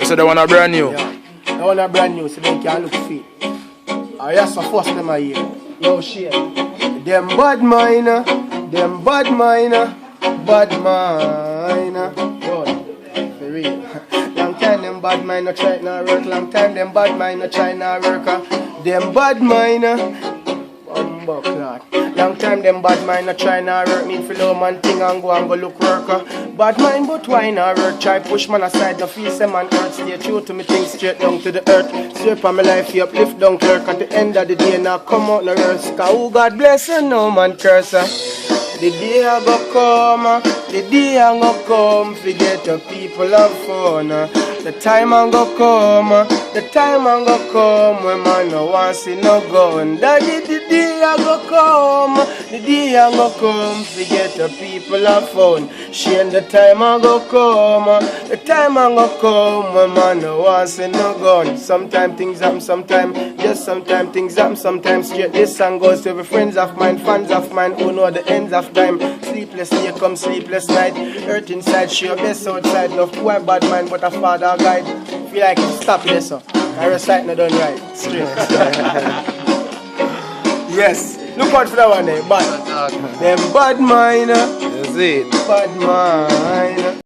So that one are brand new? Yeah. That one are brand new, so they can look fit. I just force them a year. Yo, shit. Them bad miner, bad miner. Yo, for real. Long time them bad miner try not work. Long time them bad miner try not work. Them bad miner. Long time them bad mind a try na work. Me feel low man thing and go look worker. Bad mind but why na work? Try push man aside the feel say man hurt. Stay true to me things straight down to the earth. Straight for my life you uplift down clerk. At the end of the day now come out no worse. Cause who God bless and no man curse her. The day I go come, the day I go come. Forget the people have fun. The time I go come, the time I go come. When man no want see no gun. Daddy, the day I go come, the day I go come. Forget the people have fun. Shame the time I go come, the time I go come. When man no want see no gun. Sometimes things happen, sometimes just sometimes things happen. Sometimes straight this song goes to every friends of mine, fans of mine who know the ends of time. Sleepless day come sleepless night. Earth inside, show best outside. Love poor bad man, but a father guide. Feel like stop this so I recite not done right. Straight. Yes. Look out for that one there. Bad. Them bad miner. That's it. Bad miner.